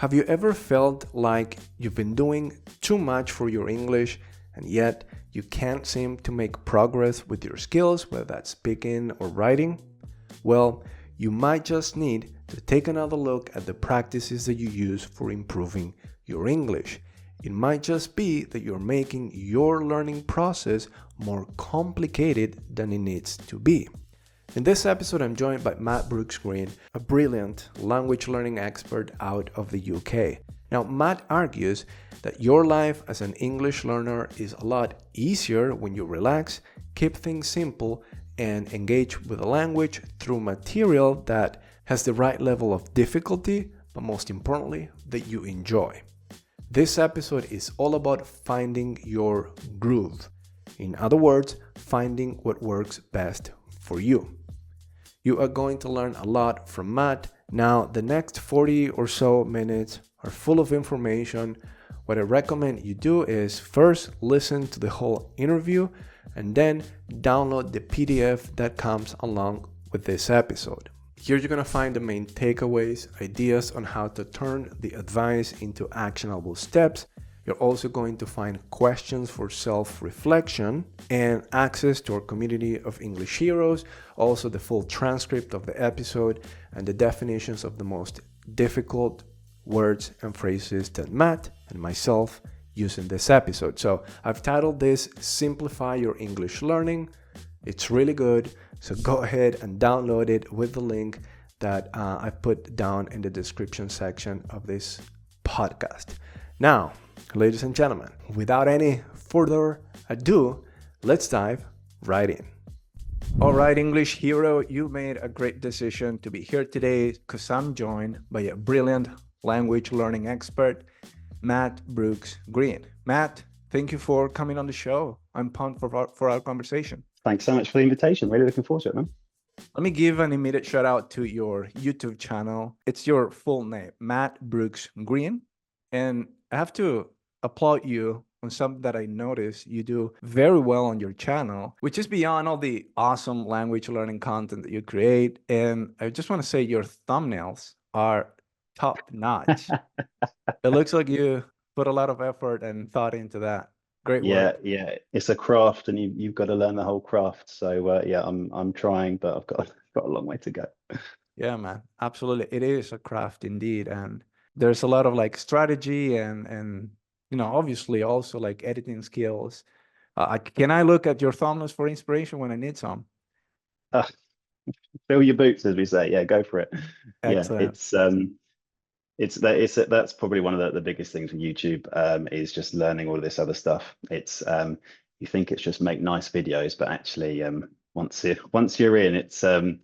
Have you ever felt like you've been doing too much for your English and yet you can't seem to make progress with your skills, whether that's speaking or writing? Well, you might just need to take another look at the practices that you use for improving your English. It might just be that you're making your learning process more complicated than it needs to be. In this episode, I'm joined by Matt Brooks-Green, a brilliant language learning expert out of the UK. Now, Matt argues that your life as an English learner is a lot easier when you relax, keep things simple, and engage with the language through material that has the right level of difficulty, but most importantly, that you enjoy. This episode is all about finding your groove. In other words, finding what works best for you. You are going to learn a lot from Matt. Now, the next 40 or so minutes are full of information. What I recommend you do is first listen to the whole interview and then download the PDF that comes along with this episode. Here you're going to find the main takeaways, ideas on how to turn the advice into actionable steps. You're also going to find questions for self-reflection and access to our community of English heroes, also the full transcript of the episode and the definitions of the most difficult words and phrases that Matt and myself use in this episode. So I've titled this Simplify Your English Learning. It's really good, so go ahead and download it with the link that I put down in the description section of this podcast. Now, ladies and gentlemen, without any further ado, let's dive right in. All right, English hero, you made a great decision to be here today because I'm joined by a brilliant language learning expert, Matt Brooks-Green. Matt, thank you for coming on the show. I'm pumped for our conversation. Thanks so much for the invitation. Really looking forward to it, man. Let me give an immediate shout out to your YouTube channel. It's your full name, Matt Brooks-Green. And I have to applaud you on something that I noticed you do very well on your channel, which is beyond all the awesome language learning content that you create. And I just want to say your thumbnails are top notch. It looks like you put a lot of effort and thought into that. Great work. Yeah. It's a craft, and you've got to learn the whole craft. So I'm trying, but I've got a long way to go. Yeah, man, absolutely. It is a craft indeed, and there's a lot of like strategy and obviously also like editing skills. Can I look at your thumbnails for inspiration when I need some? Fill your boots, as we say. Yeah, go for it. Excellent. That's probably one of the biggest things with YouTube, is just learning all of this other stuff. It's you think it's just make nice videos, but actually once you're in, it's a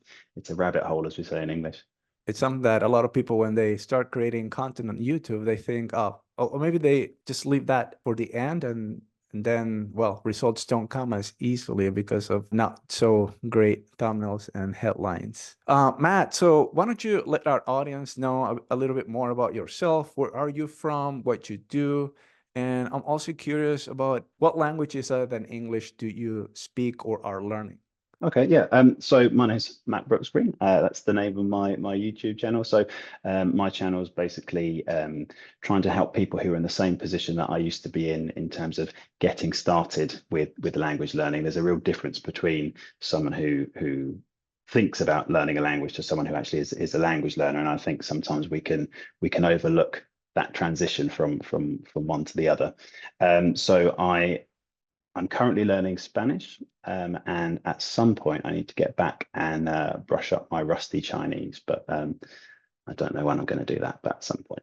rabbit hole, as we say in English. It's something that a lot of people, when they start creating content on YouTube, they think, or maybe they just leave that for the end, and then, well, results don't come as easily because of not so great thumbnails and headlines. Matt, so why don't you let our audience know a little bit more about yourself? Where are you from? What you do? And I'm also curious about what languages other than English do you speak or are learning? Okay, yeah. So my name's Matt Brooks-Green. That's the name of my YouTube channel. So my channel is basically trying to help people who are in the same position that I used to be in terms of getting started with language learning. There's a real difference between someone who thinks about learning a language to someone who actually is a language learner. And I think sometimes we can overlook that transition from one to the other. So I'm currently learning Spanish, and at some point I need to get back and brush up my rusty Chinese, but I don't know when I'm going to do that, but at some point.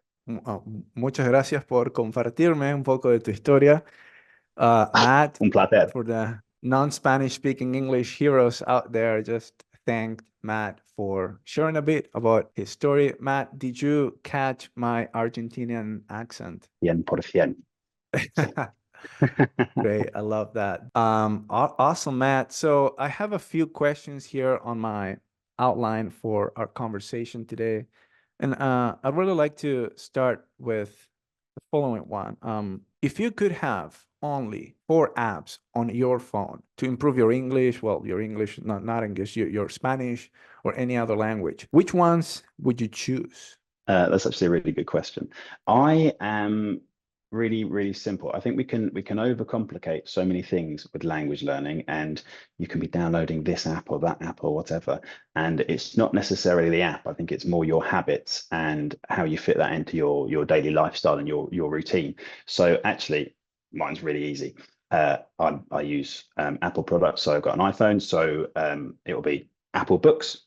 Muchas gracias por compartirme un poco de tu historia. Matt, Un placer. for the non-Spanish speaking English heroes out there, just thank Matt for sharing a bit about his story. Matt, did you catch my Argentinian accent? 100%. Great, I love that. Awesome, Matt. So I have a few questions here on my outline for our conversation today, and I'd really like to start with the following one. If you could have only 4 apps on your phone to improve your English, not English, your Spanish or any other language, which ones would you choose? That's actually a really good question. I am really, really simple. I think we can overcomplicate so many things with language learning, and you can be downloading this app or that app or whatever. And it's not necessarily the app. I think it's more your habits and how you fit that into your daily lifestyle and your routine. So actually, mine's really easy. I use Apple products, so I've got an iPhone, so it will be Apple Books.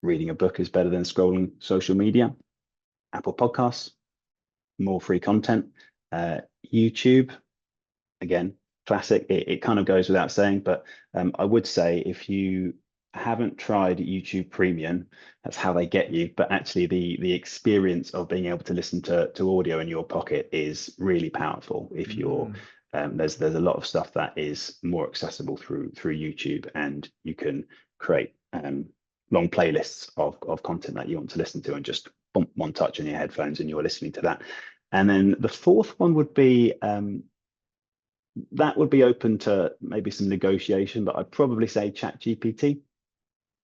Reading a book is better than scrolling social media. Apple Podcasts, more free content. YouTube, again, classic. It kind of goes without saying, but I would say if you haven't tried YouTube Premium, that's how they get you. But actually, the experience of being able to listen to audio in your pocket is really powerful. If you're Mm. there's a lot of stuff that is more accessible through YouTube, and you can create long playlists of content that you want to listen to, and just bump one touch on your headphones and you're listening to that. And then the fourth one would be that would be open to maybe some negotiation, but I'd probably say ChatGPT.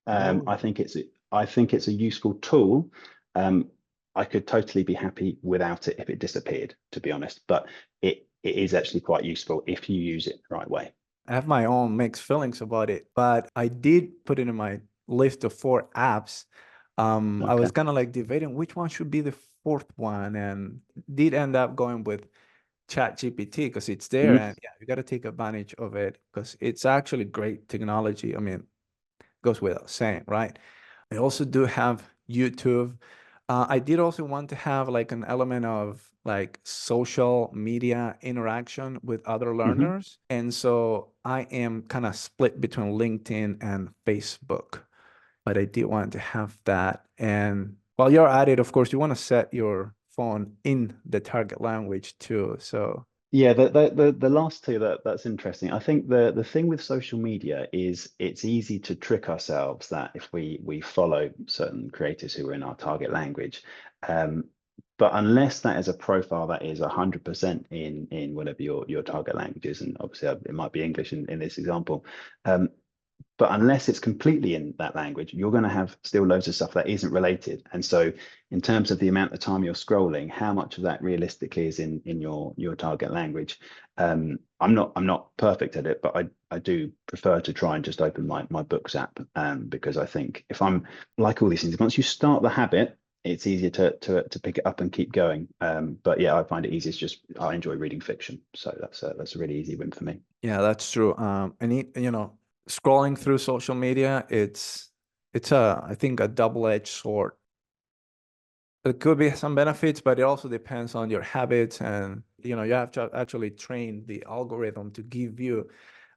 Oh, I think it's a useful tool. Um, I could totally be happy without it if it disappeared, to be honest. But it is actually quite useful if you use it the right way. I have my own mixed feelings about it, but I did put it in my list of 4 apps. I Okay. was kind of like debating which one should be the fourth one, and did end up going with ChatGPT because it's there, Mhm. and yeah, you got to take advantage of it because it's actually great technology. I mean, goes without saying, right? I also do have YouTube. I did also want to have like an element of like social media interaction with other Mhm. learners. And so I am kind of split between LinkedIn and Facebook, but I did want to have that. And while you're at it, of course, you want to set your phone in the target language too. So, Yeah, the last two that's interesting. I think the thing with social media is it's easy to trick ourselves that if we follow certain creators who are in our target language, um, but unless that is a profile that is 100% in whatever your target language is, and obviously it might be English in this example, um, but unless it's completely in that language, you're going to have still loads of stuff that isn't related. And so, in terms of the amount of time you're scrolling, how much of that realistically is in your target language? I'm not perfect at it, but I do prefer to try and just open my books app, because I think if I'm like all these things, once you start the habit, it's easier to pick it up and keep going. But yeah, I find it easiest just I enjoy reading fiction, so that's a really easy win for me. yeah, that's true. And scrolling through social media, it's I think a double-edged sword. It could be some benefits, but it also depends on your habits, and you have to actually train the algorithm to give you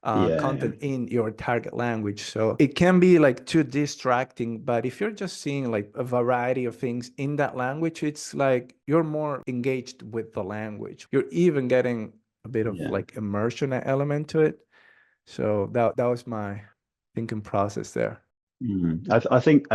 Yeah, yeah. content in your target language. So it can be like too distracting, but if you're just seeing like a variety of things in that language, it's like you're more engaged with the language. You're even getting a bit of Yeah. like immersion element to it. So that was my thinking process there. I think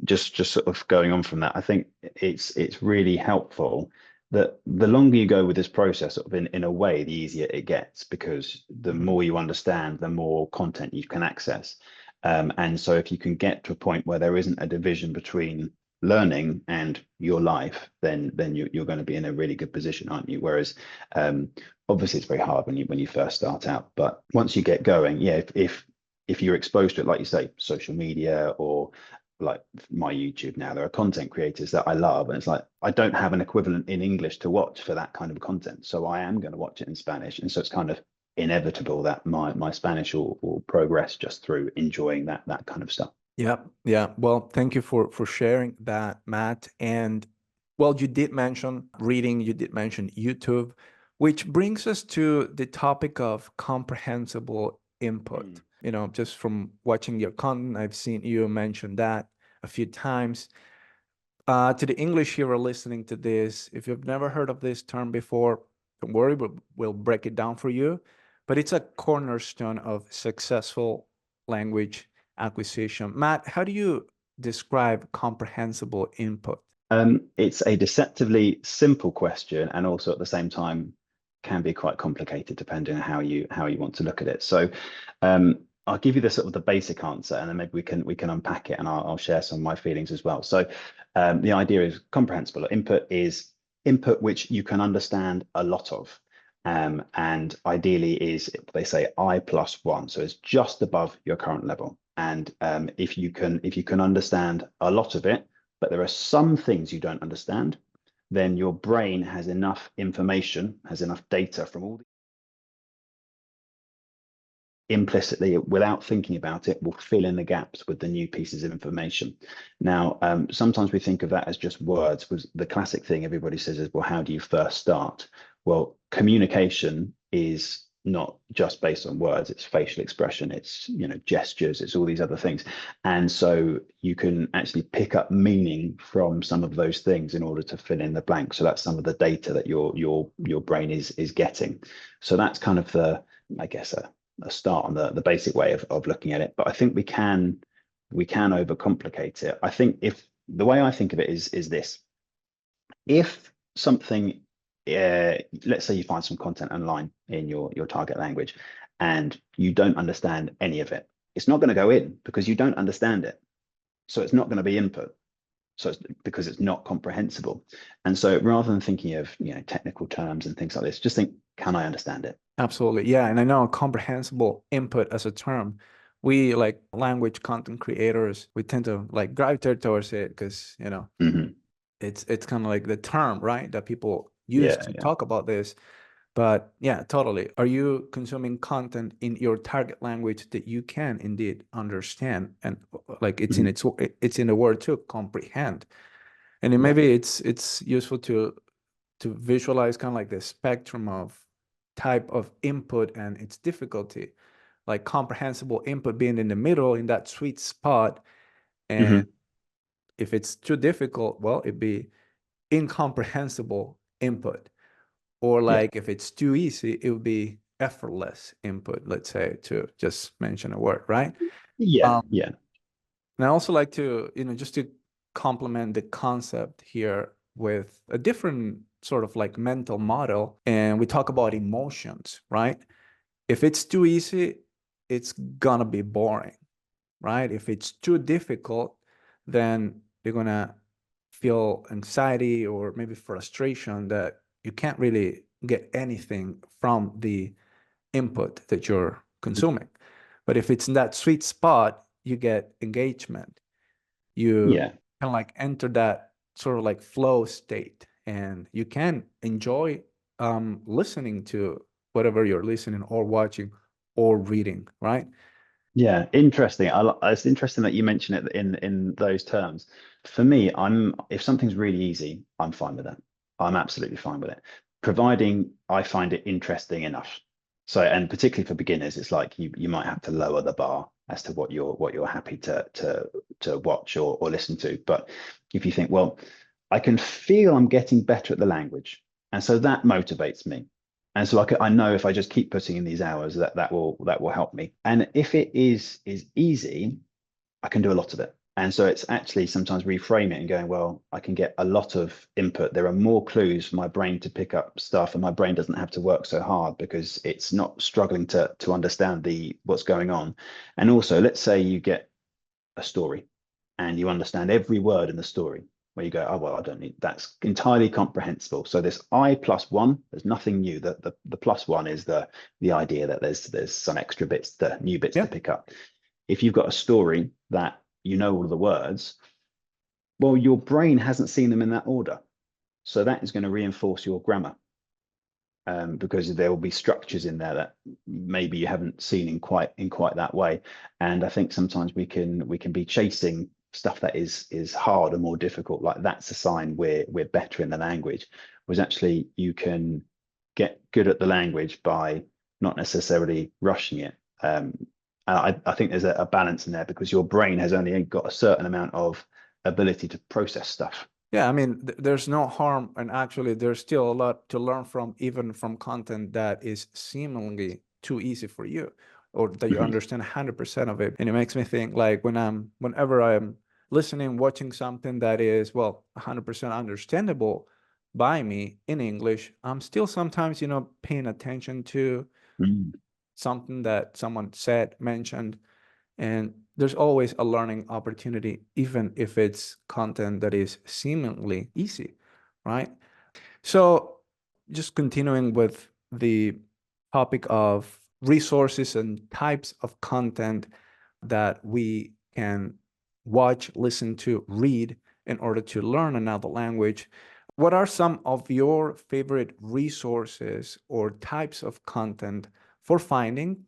just sort of going on from that, I think it's really helpful that the longer you go with this process, sort of in a way, the easier it gets because the Mhm. more you understand, the more content you can access. And so if you can get to a point where there isn't a division between learning and your life, then you're going to be in a really good position, aren't you? Whereas um, obviously it's very hard when you first start out, but once you get going, yeah, if you're exposed to it, like you say, social media or like my YouTube now, there are content creators that I love, and it's like I don't have an equivalent in English to watch for that kind of content, so I am going to watch it in Spanish, and so it's kind of inevitable that my Spanish will progress just through enjoying that kind of stuff. Yeah, yeah. Well, thank you for sharing that, Matt. And well, you did mention reading, you did mention YouTube, which brings us to the topic of comprehensible input. Mm. Just from watching your content, I've seen you mention that a few times. To the English here listening to this, if you've never heard of this term before, don't worry, we'll break it down for you. But it's a cornerstone of successful language acquisition. Matt, how do you describe comprehensible input? It's a deceptively simple question, and also at the same time can be quite complicated depending on how you want to look at it. So, um, I'll give you the sort of the basic answer, and then maybe we can unpack it, and I'll share some of my feelings as well. So, the idea is comprehensible. Input is input which you can understand a lot of, and ideally is, they say, I+1, so it's just above your current level. And if you can understand a lot of it, but there are some things you don't understand, then your brain has enough information, has enough data from all implicitly, without thinking about it, will fill in the gaps with the new pieces of information. Now, sometimes we think of that as just words. Was the classic thing everybody says is, well, how do you first start? Well, communication is not just based on words. It's facial expression, it's, you know, gestures, it's all these other things. And so you can actually pick up meaning from some of those things in order to fill in the blank. So that's some of the data that your brain is getting. So that's kind of the, I guess, a start on the basic way of looking at it. But I think we can overcomplicate it. I think, if the way I think of it is this: if something, let's say you find some content online in your target language and you don't understand any of it, it's not going to go in because you don't understand it. So it's not going to be input. So it's because it's not comprehensible. And so rather than thinking of, you know, technical terms and things like this, just think, can I understand it? Absolutely. Yeah. And I know comprehensible input as a term, we like language content creators, we tend to like gravitate towards it because, you know, Mm-hmm. it's kind of like the term, right, that people use Yeah, to yeah. talk about this. But yeah, totally. Are you consuming content in your target language that you can indeed understand? And like it's in Mm-hmm. it's in the word too, comprehend. And then Yeah, maybe it's useful to visualize kind of like the spectrum of type of input and its difficulty, like comprehensible input being in the middle in that sweet spot. And mm-hmm. if it's too difficult, well, it'd be incomprehensible input. Or Yeah, like if it's too easy, it would be effortless input, let's say, to just mention a word, right? yeah, Um, yeah. and I also like to, you know, just to complement the concept here with a different sort of like mental model. And we talk about emotions, right? If it's too easy, it's gonna be boring, right? If it's too difficult, then you're gonna feel anxiety or maybe frustration that you can't really get anything from the input that you're consuming. But if it's in that sweet spot, you get engagement. You Yeah. kind of like enter that sort of like flow state, and you can enjoy listening to whatever you're listening or watching or reading, right? Yeah, interesting. It's interesting that you mention it in those terms. For me, if something's really easy, I'm fine with it. I'm absolutely fine with it, providing I find it interesting enough. So, and particularly for beginners, it's like you might have to lower the bar as to what you're happy to watch or listen to. But if you think, well, I can feel I'm getting better at the language, and so that motivates me. And so I know if I just keep putting in these hours, that will help me. And if it is easy, I can do a lot of it. And so it's actually sometimes reframe it and going, well, I can get a lot of input. There are more clues for my brain to pick up stuff, and my brain doesn't have to work so hard because it's not struggling to understand what's going on. And also, let's say you get a story and you understand every word in the story, where you go, oh, well, I don't need, that's entirely comprehensible. So this I+1, there's nothing new. The plus one is the idea that there's some extra bits, the new bits to Yeah. pick up. If you've got a story that you know all of the words, well, your brain hasn't seen them in that order. So that is going to reinforce your grammar, because there will be structures in there that maybe you haven't seen in quite that way. And I think sometimes we can be chasing stuff that is hard or more difficult. Like that's a sign we're better in the language. Was actually you can get good at the language by not necessarily rushing it. I think there's a balance in there because your brain has only got a certain amount of ability to process stuff. Yeah, I mean, there's no harm, and actually, there's still a lot to learn from, even from content that is seemingly too easy for you, or that you Mhm. understand 100% of it. And it makes me think, like whenever I'm listening, watching something that is, well, 100% understandable by me in English, I'm still sometimes, you know, paying attention to Mm. something that someone said, mentioned, and there's always a learning opportunity, even if it's content that is seemingly easy, right? So just continuing with the topic of resources and types of content that we can watch, listen to, read in order to learn another language. What are some of your favorite resources or types of content for finding,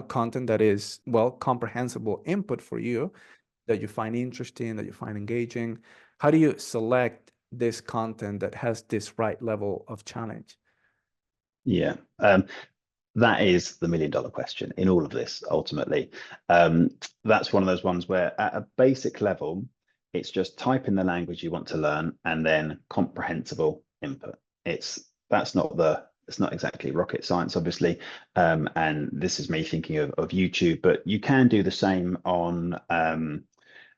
content that is, well, comprehensible input for you, that you find interesting, that you find engaging? How do you select this content that has this right level of challenge? Yeah. That is the $1 million question in all of this, ultimately. That's one of those ones where at a basic level, it's just type in the language you want to learn and then comprehensible input. It's not exactly rocket science, obviously. And this is me thinking of YouTube, but you can do the same on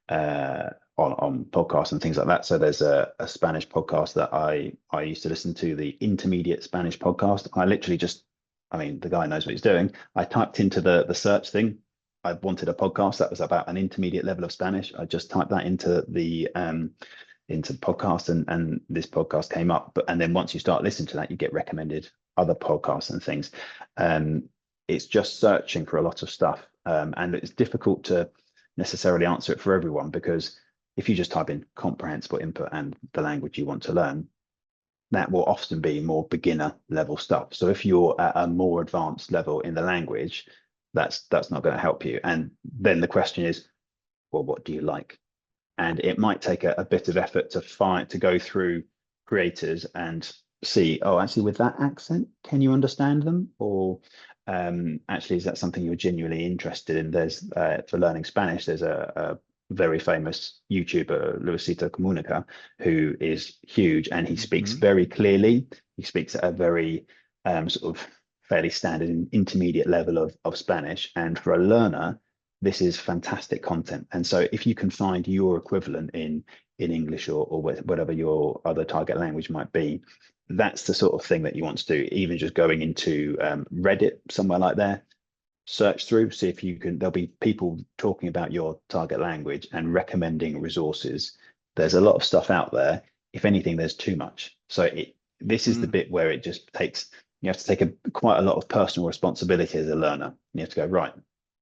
podcasts and things like that. So there's a Spanish podcast that I used to listen to, the Intermediate Spanish podcast. The guy knows what he's doing. I typed into the search thing. I wanted a podcast that was about an intermediate level of Spanish. I just typed that into the podcast, and this podcast came up. And then once you start listening to that, you get recommended other podcasts and things. It's just searching for a lot of stuff, and it's difficult to necessarily answer it for everyone, because if you just type in comprehensible input and the language you want to learn, that will often be more beginner level stuff. So if you're at a more advanced level in the language, that's not going to help you. And then the question is, well, what do you like? And it might take a bit of effort to go through creators and see, oh, actually with that accent, can you understand them? Or actually, is that something you're genuinely interested in? There's for learning Spanish, there's a very famous YouTuber, Luisito Comunica, who is huge, and he speaks very clearly. He speaks at a very sort of fairly standard intermediate level of Spanish. And for a learner, this is fantastic content. And so if you can find your equivalent in English or whatever your other target language might be, that's the sort of thing that you want to do. Even just going into Reddit, somewhere like there, search through, see if you can, there'll be people talking about your target language and recommending resources. There's a lot of stuff out there. If anything, there's too much. So this is the bit where it just takes, you have to take quite a lot of personal responsibility as a learner. You have to go, right,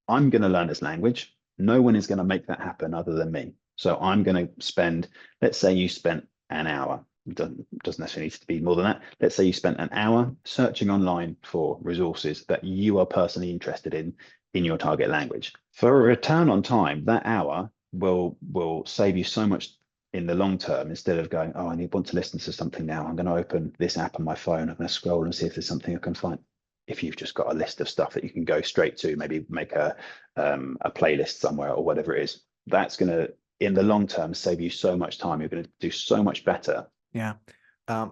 I'm going to learn this language. No one is going to make that happen other than me. So I'm going to spend, let's say you spent an hour. Doesn't necessarily need to be more than that. Let's say you spent an hour searching online for resources that you are personally interested in your target language. For a return on time, that hour will save you so much in the long term. Instead of going, oh, I want to listen to something now, I'm going to open this app on my phone, I'm going to scroll and see if there's something I can find. If you've just got a list of stuff that you can go straight to, maybe make a playlist somewhere or whatever it is, that's going to, in the long term, save you so much time. You're going to do so much better. Yeah,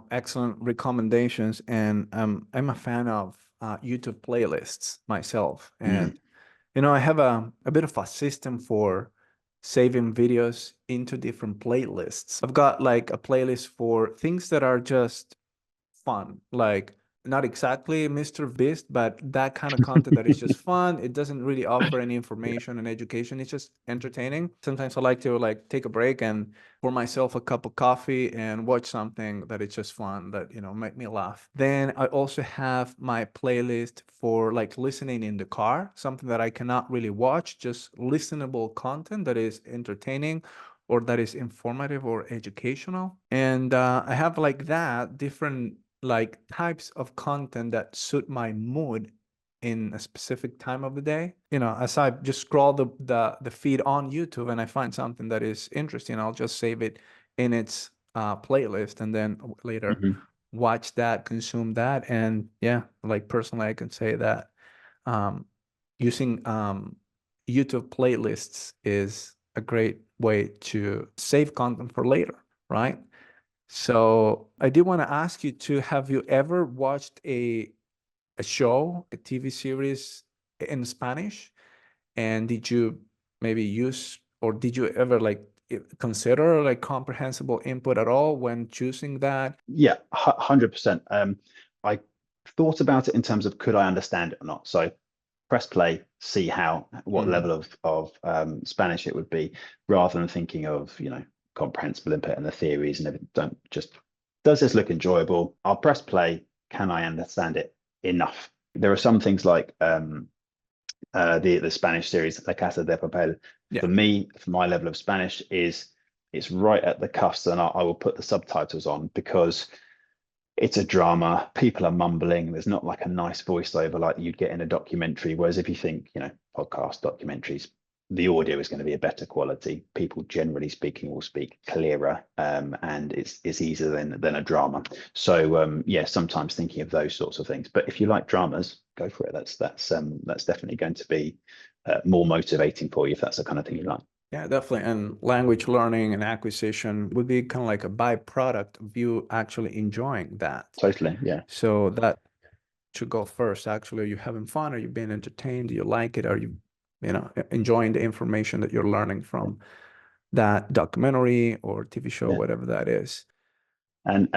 excellent recommendations. And I'm a fan of YouTube playlists myself. And, I have a bit of a system for saving videos into different playlists. I've got like a playlist for things that are just fun, like not exactly Mr. Beast, but that kind of content that is just fun. It doesn't really offer any information and education. It's just entertaining. Sometimes I like to take a break and pour myself a cup of coffee and watch something that is just fun, that, make me laugh. Then I also have my playlist for listening in the car, something that I cannot really watch, just listenable content that is entertaining or that is informative or educational. And I have that different types of content that suit my mood in a specific time of the day. As I just scroll the feed on YouTube and I find something that is interesting, I'll just save it in its playlist and then later watch that, consume that. And yeah, personally, I can say that using YouTube playlists is a great way to save content for later, right? So I did want to ask you too, have you ever watched a show, a TV series in Spanish? And did you maybe use, or did you ever consider comprehensible input at all when choosing that? Yeah, 100%. I thought about it in terms of could I understand it or not. So press play, see what level of Spanish it would be, rather than thinking of, comprehensible input and the theories and everything. Don't just, does this look enjoyable? I'll press play. Can I understand it enough? There are some things like the Spanish series, La Casa de Papel. Yeah. For me, for my level of Spanish, it's right at the cusp, and I will put the subtitles on because it's a drama. People are mumbling. There's not like a nice voiceover like you'd get in a documentary. Whereas if you think, podcast documentaries, the audio is going to be a better quality. People generally speaking will speak clearer, and it's easier than a drama. So sometimes thinking of those sorts of things. But if you like dramas, go for it. That's definitely going to be more motivating for you if that's the kind of thing you like. Yeah, definitely. And language learning and acquisition would be kind of like a byproduct of you actually enjoying that. Totally, yeah. So that should go first. Actually, are you having fun? Are you being entertained? Do you like it? Are you, enjoying the information that you're learning from that documentary or TV show, whatever that is? And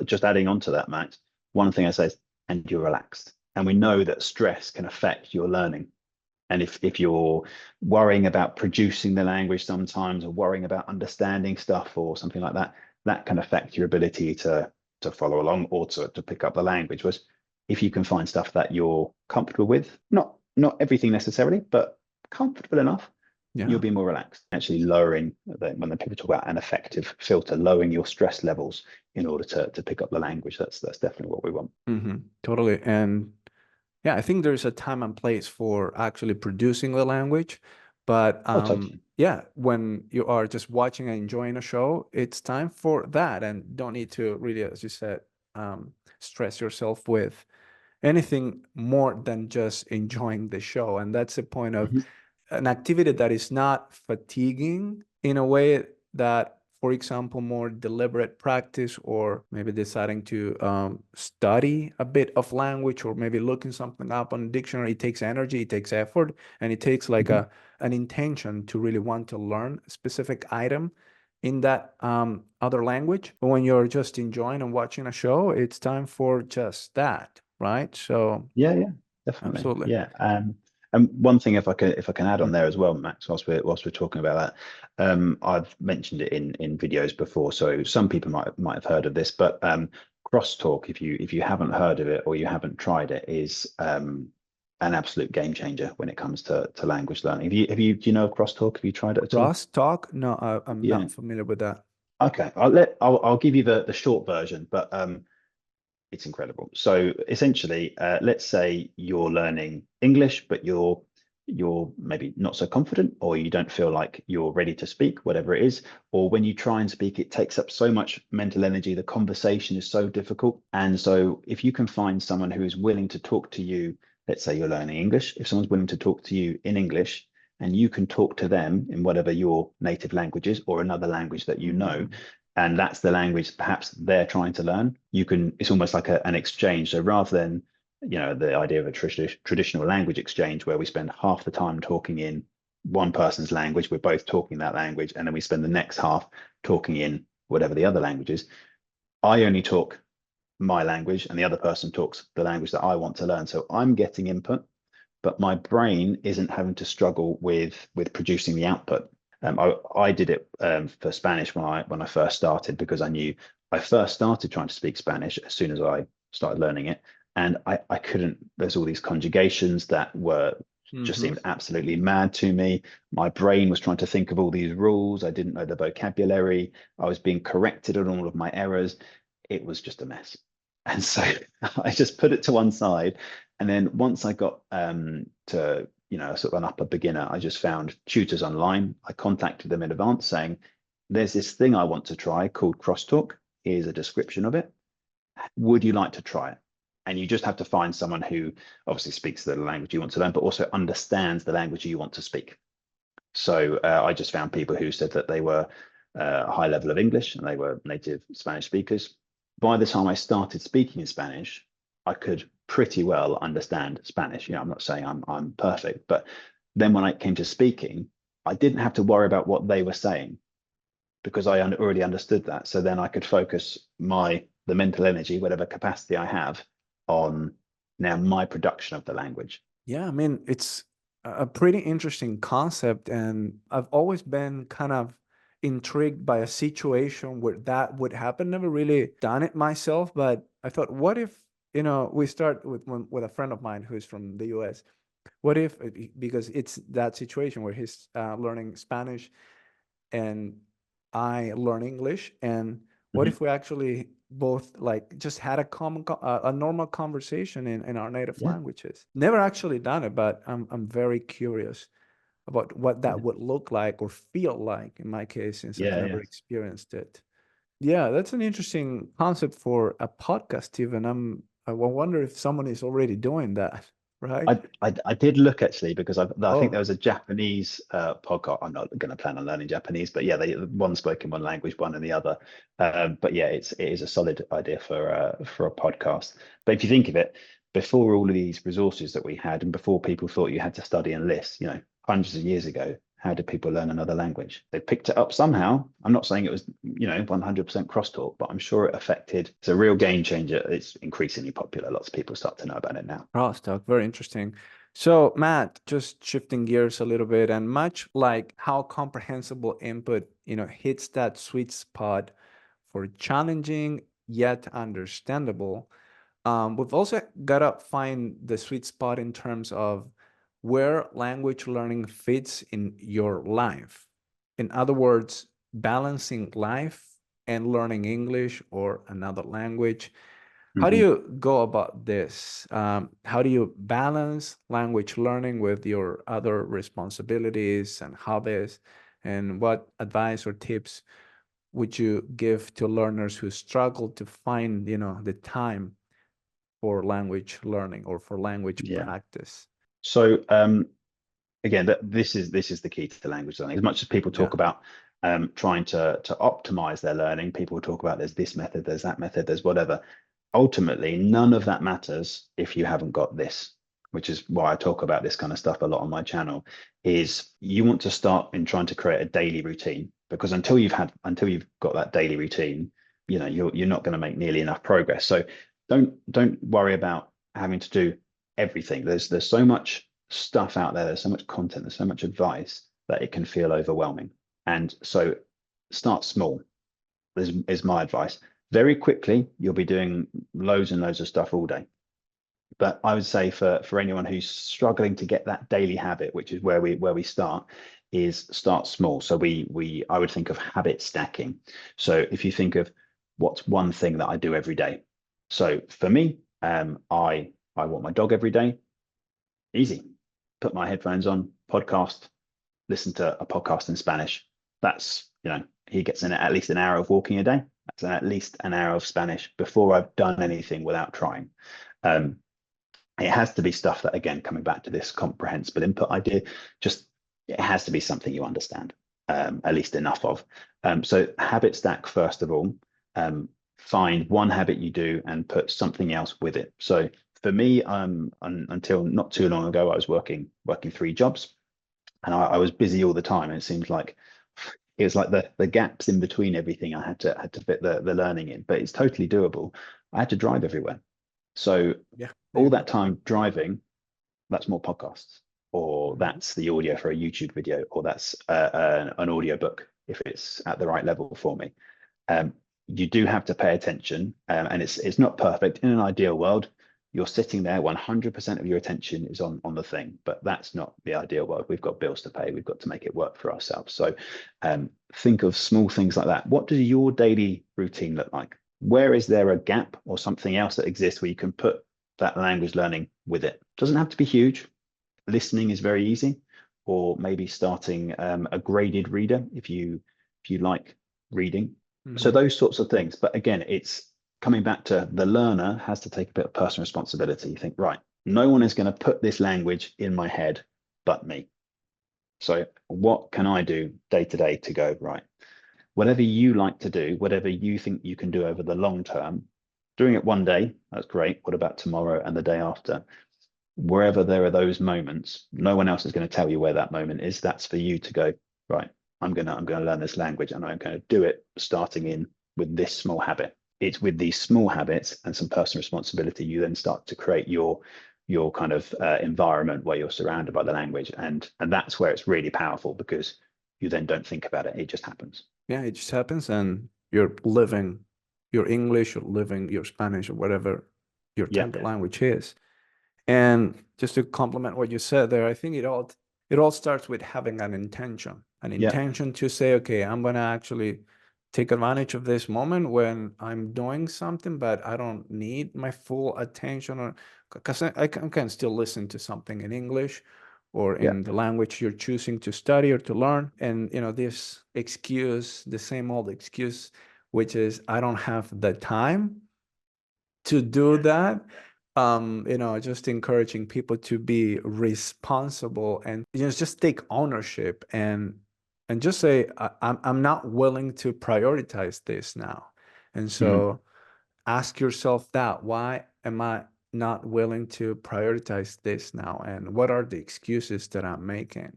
just adding on to that, Max, one thing I say is, and you're relaxed. And we know that stress can affect your learning. And if you're worrying about producing the language sometimes, or worrying about understanding stuff or something like that, that can affect your ability to follow along or to pick up the language. Whereas if you can find stuff that you're comfortable with, not everything necessarily, but comfortable enough, you'll be more relaxed. Actually lowering, when the people talk about an effective filter, lowering your stress levels in order to pick up the language. That's definitely what we want. Totally. And yeah, I think there's a time and place for actually producing the language, but Totally. yeah, when you are just watching and enjoying a show, it's time for that, and don't need to really, as you said, stress yourself with anything more than just enjoying the show. And that's the point of an activity that is not fatiguing in a way that, for example, more deliberate practice, or maybe deciding to study a bit of language, or maybe looking something up on a dictionary. It takes energy, it takes effort, and it takes like an intention to really want to learn a specific item in that other language. But when you're just enjoying and watching a show, it's time for just that, right? So yeah, definitely. Absolutely. Yeah. And one thing, if I can add on there as well, Max, whilst we're talking about that, I've mentioned it in videos before, so some people might have heard of this, but crosstalk, if you haven't heard of it or you haven't tried it, is an absolute game changer when it comes to language learning. Do you know of crosstalk? Have you tried it at all? Crosstalk? No, I'm not familiar with that. Okay, I'll give you the short version, but it's incredible. So essentially, let's say you're learning English, but you're maybe not so confident, or you don't feel like you're ready to speak, whatever it is. Or when you try and speak, it takes up so much mental energy. The conversation is so difficult. And so if you can find someone who is willing to talk to you, let's say you're learning English, if someone's willing to talk to you in English, and you can talk to them in whatever your native language is, or another language that you know, and that's the language perhaps they're trying to learn, it's almost like an exchange. So rather than the idea of a traditional language exchange where we spend half the time talking in one person's language, we're both talking that language, and then we spend the next half talking in whatever the other language is, I only talk my language and the other person talks the language that I want to learn. So I'm getting input, but my brain isn't having to struggle with producing the output. I did it for Spanish when I first started, because I knew I first started trying to speak Spanish as soon as I started learning it, and I couldn't. There's all these conjugations that were just seemed absolutely mad to me. My brain was trying to think of all these rules. I didn't know the vocabulary. I was being corrected on all of my errors. It was just a mess. And so I just put it to one side. And then once I got to sort of an upper beginner, I just found tutors online. I contacted them in advance saying, there's this thing I want to try called crosstalk. Here's a description of it. Would you like to try it? And you just have to find someone who obviously speaks the language you want to learn, but also understands the language you want to speak. So I just found people who said that they were a high level of English and they were native Spanish speakers. By the time I started speaking in Spanish, I could pretty well understand Spanish. I'm not saying I'm perfect, but then when I came to speaking, I didn't have to worry about what they were saying, because I already understood that. So then I could focus the mental energy, whatever capacity I have, on now my production of the language. Yeah, I mean, it's a pretty interesting concept, and I've always been kind of intrigued by a situation where that would happen. Never really done it myself, but I thought, what if, we start with a friend of mine who's from the US. What if, because it's that situation where he's learning Spanish and I learn English. And what Mhm. if we actually both like just had a a normal conversation in our native Yeah, languages? Never actually done it, but I'm very curious about what that yeah, would look like or feel like in my case, since I've yeah, never yeah. experienced it. Yeah, that's an interesting concept for a podcast, even. I wonder if someone is already doing that, right? I did look actually because I think there Oh, was a Japanese podcast. I'm not going to plan on learning Japanese, but yeah, they one spoke in one language, one in the other. But yeah, it is a solid idea for a podcast. But if you think of it, before all of these resources that we had, and before people thought you had to study and list, hundreds of years ago, how did people learn another language? They picked it up somehow. I'm not saying it was 100% crosstalk, but I'm sure it affected. It's a real game changer. It's increasingly popular. Lots of people start to know about it now. crosstalk, very interesting. So, Matt, just shifting gears a little bit, and much like how comprehensible input, hits that sweet spot for challenging yet understandable, we've also got to find the sweet spot in terms of where language learning fits in your life. In other words, balancing life and learning English or another language. How do Mhm. you go about this? How do you balance language learning with your other responsibilities and hobbies? And what advice or tips would you give to learners who struggle to find, the time for language learning or for language Yeah. practice? So again, this is the key to language learning. As much as people Yeah. talk about trying to optimize their learning, people talk about there's this method, there's that method, there's whatever. Ultimately, none of that matters if you haven't got this, which is why I talk about this kind of stuff a lot on my channel. Is you want to start in trying to create a daily routine, because until you've got that daily routine, you're not going to make nearly enough progress. So don't worry about having to do everything. There's so much stuff out there. There's so much content. There's so much advice that it can feel overwhelming. And so start small is my advice. Very quickly, you'll be doing loads and loads of stuff all day. But I would say for anyone who's struggling to get that daily habit, which is where we start, is start small. So I would think of habit stacking. So if you think of what's one thing that I do every day. So for me, I walk my dog every day. Easy. Put my headphones on, podcast, listen to a podcast in Spanish. That's, he gets in at least an hour of walking a day. That's at least an hour of Spanish before I've done anything without trying. Um, it has to be stuff that, again, coming back to this comprehensible input idea, just it has to be something you understand, at least enough of. So habit stack, first of all, find one habit you do and put something else with it. So for me, until not too long ago, I was working 3 jobs, and I was busy all the time. And it seems like it was like the gaps in between everything I had to fit the learning in, but it's totally doable. I had to drive everywhere. So Yeah. There all you that go. time driving, that's more podcasts, or Mhm. that's the audio for a YouTube video, or that's an audio book if it's at the right level for me. Um, you do have to pay attention, and it's not perfect. In an ideal world, you're sitting there, 100% of your attention is on the thing, but that's not the ideal world. We've got bills to pay. We've got to make it work for ourselves. So think of small things like that. What does your daily routine look like? Where is there a gap or something else that exists where you can put that language learning with it? Doesn't have to be huge. Listening is very easy, or maybe starting a graded reader if you like reading. So Mhm. those sorts of things. But again, it's coming back to the learner has to take a bit of personal responsibility. You think, right, no one is going to put this language in my head but me. So what can I do day to day to go, right? Whatever you like to do, whatever you think you can do over the long term, doing it one day, that's great. What about tomorrow and the day after? Wherever there are those moments, no one else is going to tell you where that moment is. That's for you to go, right, I'm gonna learn this language, and I'm going to do it starting in with this small habit. It's with these small habits and some personal responsibility you then start to create your your kind of environment where you're surrounded by the language, and that's where it's really powerful, because you then don't think about it, it just happens. Yeah, it just happens, and you're living your English or living your Spanish or whatever your Yeah. target language is. And just to complement what you said there, I think it all starts with having an Yeah. intention to say, okay, I'm gonna actually take advantage of this moment when I'm doing something, but I don't need my full attention, or because I can still listen to something in English or Yeah. in the language you're choosing to study or to learn. And this excuse, the same old excuse, which is I don't have the time to do that. Just encouraging people to be responsible and just take ownership and just say I'm not willing to prioritize this now. And Hmm. so ask yourself that, why am I not willing to prioritize this now, and what are the excuses that I'm making,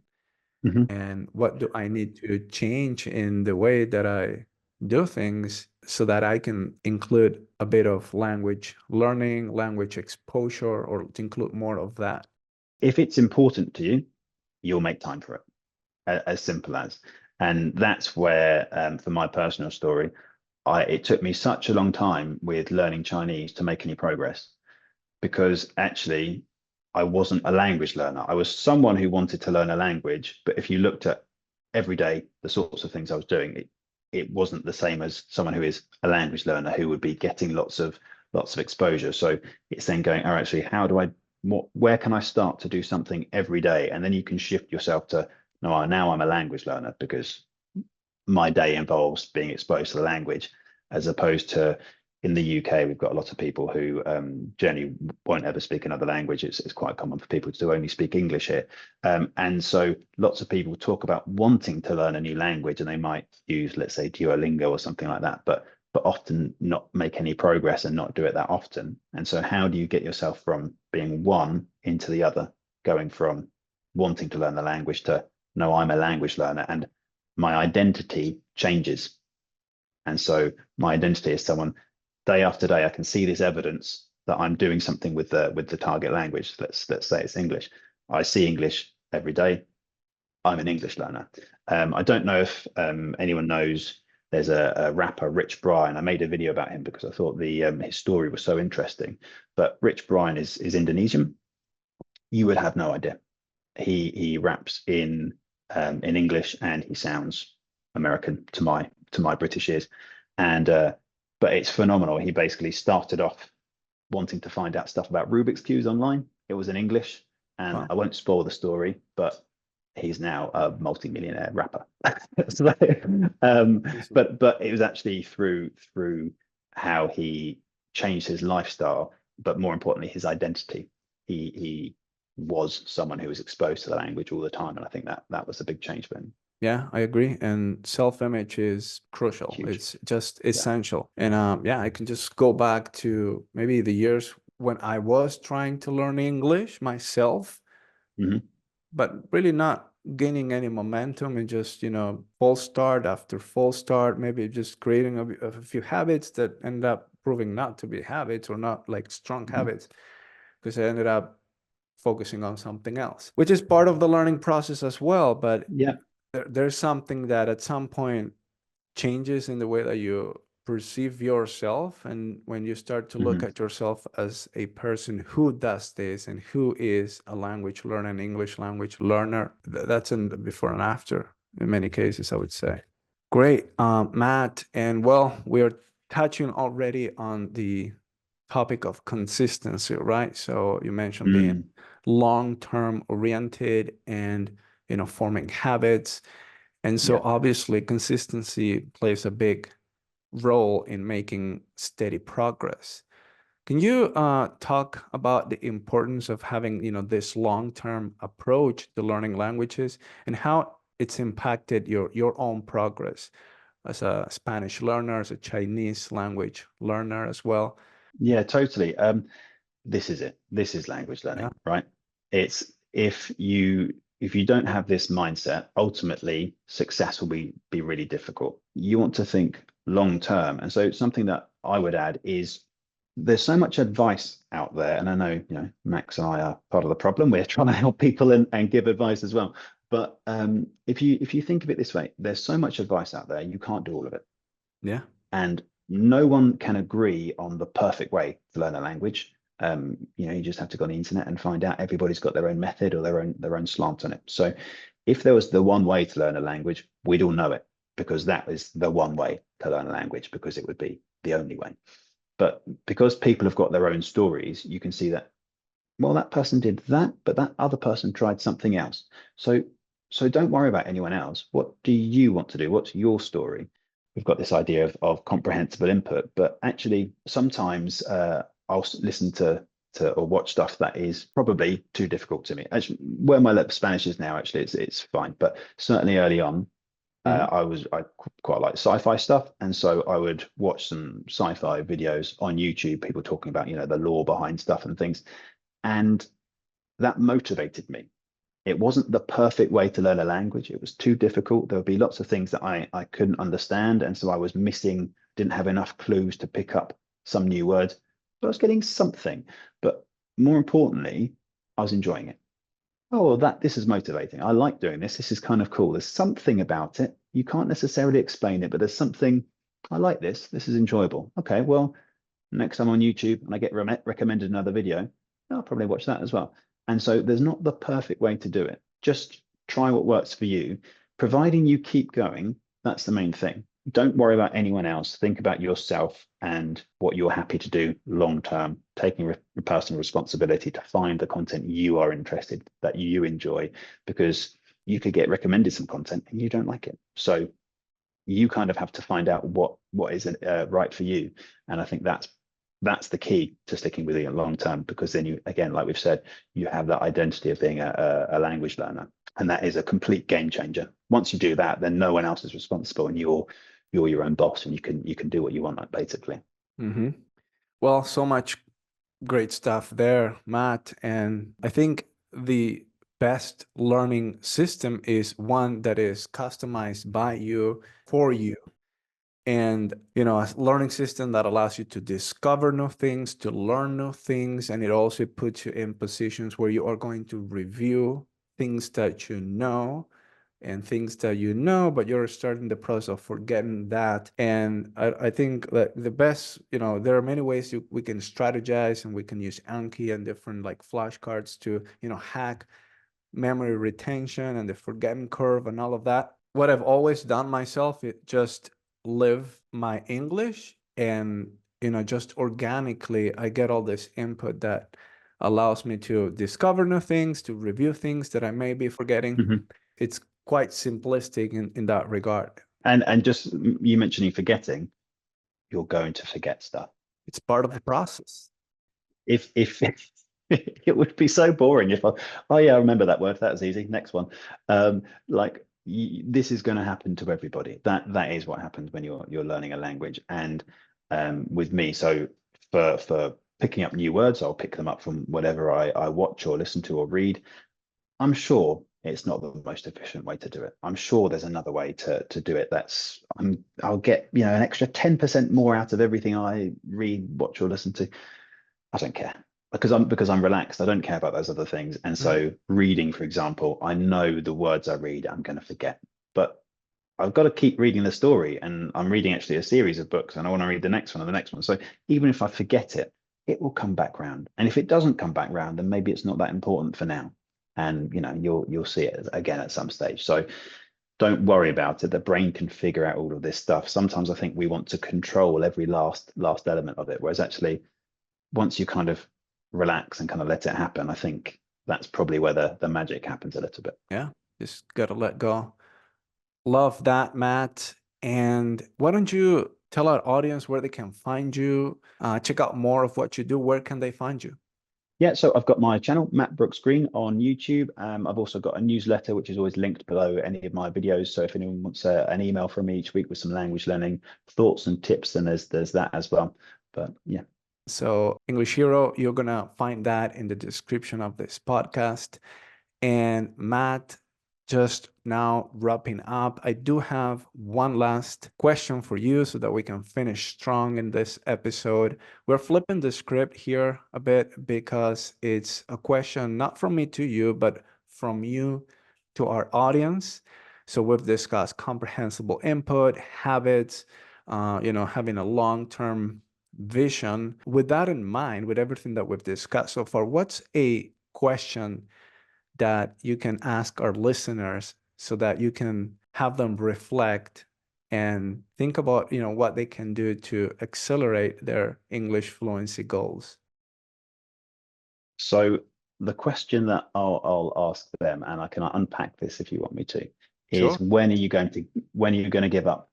Hmm. and what do I need to change in the way that I do things so that I can include a bit of language learning, language exposure, or to include more of that. If it's important to you, you'll make time for it. As simple as. And that's where, for my personal story, it took me such a long time with learning Chinese to make any progress, because actually I wasn't a language learner. I was someone who wanted to learn a language, but if you looked at every day the sorts of things I was doing, it wasn't the same as someone who is a language learner, who would be getting lots of exposure. So it's then going, oh, actually, how do I where can I start to do something every day? And then you can shift yourself to, no, now I'm a language learner, because my day involves being exposed to the language, as opposed to in the UK, we've got a lot of people who generally won't ever speak another language. It's quite common for people to only speak English here. And so lots of people talk about wanting to learn a new language, and they might use, let's say, Duolingo or something like that, but often not make any progress and not do it that often. And so how do you get yourself from being one into the other, going from wanting to learn the language to, no, I'm a language learner, and my identity changes. And so my identity is someone, day after day, I can see this evidence that I'm doing something with the target language. Let's say it's English. I see English every day. I'm an English learner. I don't know if anyone knows, there's a rapper, Rich Brian. I made a video about him because I thought his story was so interesting. But Rich Brian is Indonesian. You would have no idea. He raps in English, and he sounds American to my British ears. And but it's phenomenal. He basically started off wanting to find out stuff about Rubik's cubes online. It was in English, and Wow. I won't spoil the story, but he's now a multi-millionaire rapper. So, but it was actually through how he changed his lifestyle, but more importantly, his identity. He was someone who was exposed to the language all the time, and I think that was a big change for him. Yeah, I agree. And self-image is crucial. Huge. It's just Yeah. essential. And yeah, I can just go back to maybe the years when I was trying to learn English myself, Hmm. but really not gaining any momentum, and just, false start after false start, maybe just creating a few habits that end up proving not to be habits, or not like strong Hmm. habits, because I ended up focusing on something else, which is part of the learning process as well. But Yeah. there's something that at some point changes in the way that you perceive yourself, and when you start to look Hmm. at yourself as a person who does this and who is a language learner, an English language learner, that's in the before and after in many cases, I would say. Great, Matt. And well, we're touching already on the topic of consistency, right? So you mentioned being Mm. long-term oriented and, forming habits. And so Yeah. obviously consistency plays a big role in making steady progress. Can you talk about the importance of having, this long-term approach to learning languages, and how it's impacted your own progress as a Spanish learner, as a Chinese language learner as well? Yeah, totally. This is it. This is language Yeah. learning, right? It's if you don't have this mindset, ultimately success will be really difficult. You want to think long term. And so something that I would add is there's so much advice out there, and I know, Max and I are part of the problem. We're trying to help people and give advice as well. But if you think of it this way, there's so much advice out there, you can't do all of it. Yeah. And no one can agree on the perfect way to learn a language. You just have to go on the internet and find out. Everybody's got their own method or their own slant on it. So if there was the one way to learn a language, we'd all know it, because that is the one way to learn a language, because it would be the only way. But because people have got their own stories, you can see that, well, that person did that, but that other person tried something else. So don't worry about anyone else. What do you want to do? What's your story? We've got this idea of comprehensible input, but actually sometimes I'll listen to or watch stuff that is probably too difficult to me. Actually, where my Spanish is now, actually, it's fine. But certainly early on, I quite like sci-fi stuff, and so I would watch some sci-fi videos on YouTube, people talking about the lore behind stuff and things, and that motivated me. It wasn't the perfect way to learn a language. It was too difficult. There would be lots of things that I couldn't understand, and so I was missing, didn't have enough clues to pick up some new words, but I was getting something. But more importantly, I was enjoying it. Oh, well, this is motivating. I like doing this. This is kind of cool. There's something about it. You can't necessarily explain it, but there's something. I like this. This is enjoyable. Okay, well, next time on YouTube and I get recommended another video, I'll probably watch that as well. And so there's not the perfect way to do it. Just try what works for you. Providing you keep going, that's the main thing. Don't worry about anyone else. Think about yourself and what you're happy to do long term, taking personal responsibility to find the content you are interested, that you enjoy, because you could get recommended some content and you don't like it. So you kind of have to find out what is right for you. And I think that's the key to sticking with it long term, because then you, again, like we've said, you have that identity of being a language learner, and that is a complete game changer. Once you do that, then no one else is responsible, and you're your own boss, and you can do what you want, basically. Mm-hmm. Well, so much great stuff there, Matt. And I think the best learning system is one that is customized by you for you. And, a learning system that allows you to discover new things, to learn new things. And it also puts you in positions where you are going to review things that you know and things that you know, but you're starting the process of forgetting that. And I think that the best, there are many ways we can strategize, and we can use Anki and different like flashcards to, hack memory retention and the forgetting curve and all of that. What I've always done myself is just live my English, and, just organically, I get all this input that allows me to discover new things, to review things that I may be forgetting. Mm-hmm. It's quite simplistic in that regard. And just you mentioning forgetting, you're going to forget stuff. It's part of the process. If it would be so boring if oh yeah, I remember that word. That was easy. Next one. This is going to happen to everybody. That is what happens when you're learning a language. And with me, so for picking up new words, I'll pick them up from whatever I watch or listen to or read. I'm sure it's not the most efficient way to do it. I'm sure there's another way to do it. I'll get an extra 10% more out of everything I read, watch, or listen to. I don't care, because I'm relaxed. I don't care about those other things. And so reading, for example, I know the words I read I'm going to forget, but I've got to keep reading the story, and I'm reading actually a series of books, and I want to read the next one and the next one. So even if I forget it, it will come back round. And if it doesn't come back round, then maybe it's not that important for now. And you'll see it again at some stage. So don't worry about it. The brain can figure out all of this stuff. Sometimes I think we want to control every last element of it, whereas actually once you kind of relax and kind of let it happen, I think that's probably where the magic happens a little bit. Yeah, just gotta let go. Love that, Matt. And why don't you tell our audience where they can find you, check out more of what you do? Where can they find you? Yeah, so I've got my channel, Matt Brooks Green, on YouTube. I've also got a newsletter, which is always linked below any of my videos. So if anyone wants an email from me each week with some language learning thoughts and tips, then there's that as well. But yeah. So English Hero, you're going to find that in the description of this podcast. And Matt, just now wrapping up, I do have one last question for you so that we can finish strong in this episode. We're flipping the script here a bit because it's a question not from me to you, but from you to our audience. So we've discussed comprehensible input, habits, having a long-term vision. With that in mind, with everything that we've discussed so far, what's a question that you can ask our listeners so that you can have them reflect and think about, what they can do to accelerate their English fluency goals? So the question that I'll ask them, and I can unpack this if you want me to, is Sure. when are you going to give up?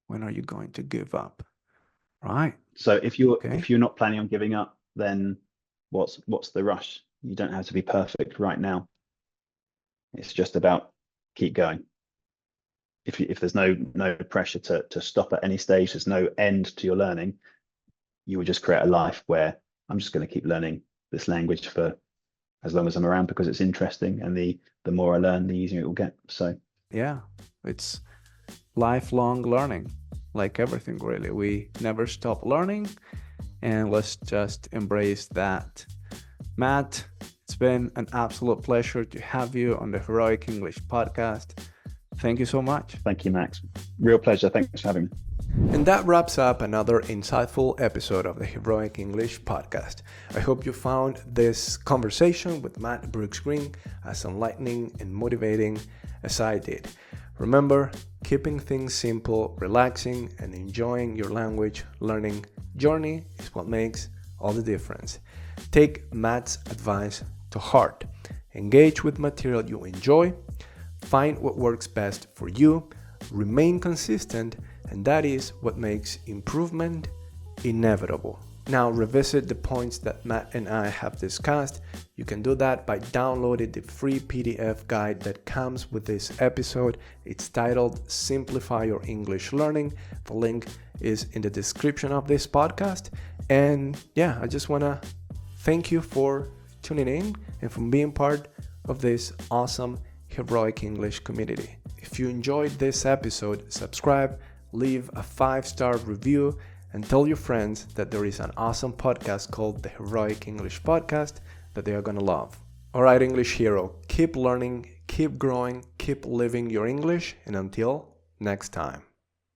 When are you going to give up? Right. So Okay. if you're not planning on giving up, then what's the rush? You don't have to be perfect right now. It's just about keep going. If there's no pressure to stop at any stage, there's no end to your learning, you would just create a life where I'm just going to keep learning this language for as long as I'm around because it's interesting, and the more I learn, the easier it will get. So Yeah, it's lifelong learning, like everything really. We never stop learning, and let's just embrace that. Matt, it's been an absolute pleasure to have you on the Heroic English podcast. Thank you so much. thank you, Max. Real pleasure. Thanks for having me. And that wraps up another insightful episode of the Heroic English podcast. I hope you found this conversation with Matt Brooks Green as enlightening and motivating as I did. Remember, keeping things simple, relaxing, and enjoying your language learning journey is what makes all the difference. Take Matt's advice to heart. Engage with material you enjoy. Find what works best for you. Remain consistent, and that is what makes improvement inevitable. Now, revisit the points that Matt and I have discussed. You can do that by downloading the free PDF guide that comes with this episode. It's titled Simplify Your English Learning. The link is in the description of this podcast. And I just want to thank you for tuning in and for being part of this awesome Heroic English community. If you enjoyed this episode, subscribe, leave a 5-star review, and tell your friends that there is an awesome podcast called the Heroic English Podcast that they are going to love. All right, English hero, keep learning, keep growing, keep living your English, and until next time.